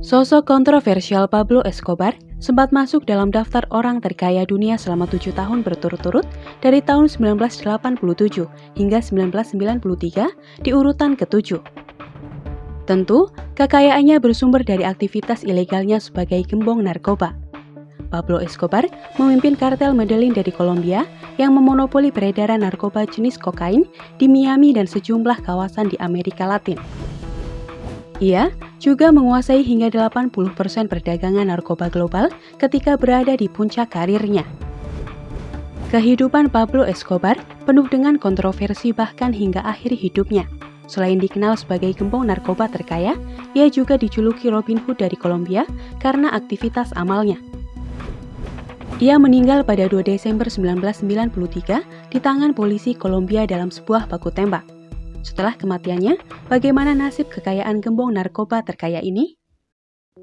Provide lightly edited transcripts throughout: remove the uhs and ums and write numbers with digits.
Sosok kontroversial Pablo Escobar sempat masuk dalam daftar orang terkaya dunia selama 7 tahun berturut-turut dari tahun 1987 hingga 1993 di urutan ke-7. Tentu, kekayaannya bersumber dari aktivitas ilegalnya sebagai gembong narkoba. Pablo Escobar memimpin kartel Medellin dari Kolombia yang memonopoli peredaran narkoba jenis kokain di Miami dan sejumlah kawasan di Amerika Latin. Ia juga menguasai hingga 80% perdagangan narkoba global ketika berada di puncak karirnya. Kehidupan Pablo Escobar penuh dengan kontroversi bahkan hingga akhir hidupnya. Selain dikenal sebagai gembong narkoba terkaya, ia juga dijuluki Robin Hood dari Kolombia karena aktivitas amalnya. Ia meninggal pada 2 Desember 1993 di tangan polisi Kolombia dalam sebuah baku tembak. Setelah kematiannya, bagaimana nasib kekayaan gembong narkoba terkaya ini?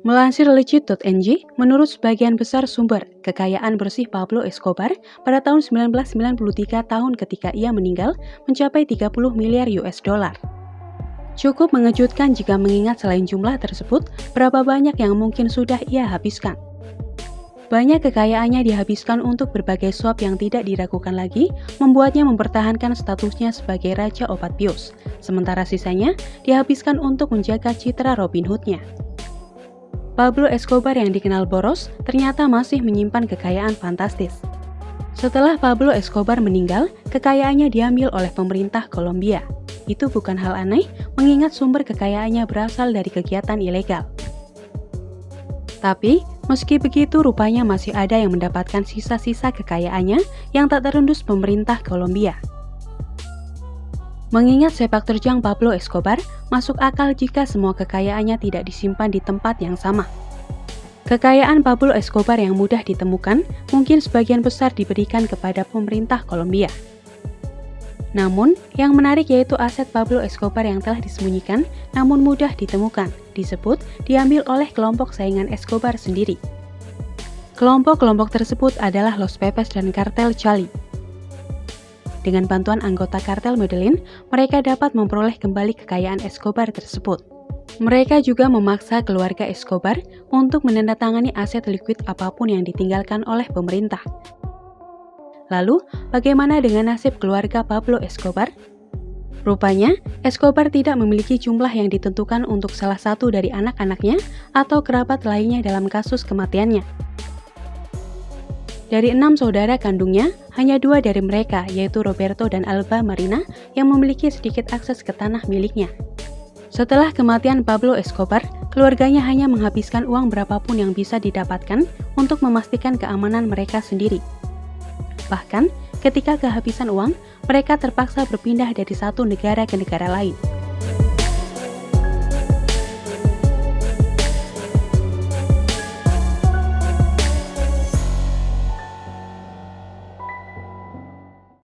Melansir legit.ng, menurut sebagian besar sumber, kekayaan bersih Pablo Escobar pada tahun 1993 tahun ketika ia meninggal mencapai 30 miliar US dollar. Cukup mengejutkan jika mengingat selain jumlah tersebut, berapa banyak yang mungkin sudah ia habiskan. Banyak kekayaannya dihabiskan untuk berbagai suap yang tidak diragukan lagi, membuatnya mempertahankan statusnya sebagai Raja Obat Bius, sementara sisanya dihabiskan untuk menjaga citra Robin Hood-nya. Pablo Escobar yang dikenal boros ternyata masih menyimpan kekayaan fantastis. Setelah Pablo Escobar meninggal, kekayaannya diambil oleh pemerintah Kolombia. Itu bukan hal aneh, mengingat sumber kekayaannya berasal dari kegiatan ilegal. Tapi, meski begitu rupanya masih ada yang mendapatkan sisa-sisa kekayaannya yang tak terendus pemerintah Kolombia. Mengingat sepak terjang Pablo Escobar, masuk akal jika semua kekayaannya tidak disimpan di tempat yang sama. Kekayaan Pablo Escobar yang mudah ditemukan mungkin sebagian besar diberikan kepada pemerintah Kolombia. Namun, yang menarik yaitu aset Pablo Escobar yang telah disembunyikan namun mudah ditemukan, disebut diambil oleh kelompok saingan Escobar sendiri. Kelompok-kelompok tersebut adalah Los Pepes dan Kartel Cali. Dengan bantuan anggota kartel Medellin, mereka dapat memperoleh kembali kekayaan Escobar tersebut. Mereka juga memaksa keluarga Escobar untuk menandatangani aset liquid apapun yang ditinggalkan oleh pemerintah. Lalu, bagaimana dengan nasib keluarga Pablo Escobar? Rupanya, Escobar tidak memiliki jumlah yang ditentukan untuk salah satu dari anak-anaknya atau kerabat lainnya dalam kasus kematiannya. Dari 6 saudara kandungnya, hanya 2 dari mereka, yaitu Roberto dan Alba Marina, yang memiliki sedikit akses ke tanah miliknya. Setelah kematian Pablo Escobar, keluarganya hanya menghabiskan uang berapapun yang bisa didapatkan untuk memastikan keamanan mereka sendiri. Bahkan, ketika kehabisan uang, mereka terpaksa berpindah dari satu negara ke negara lain.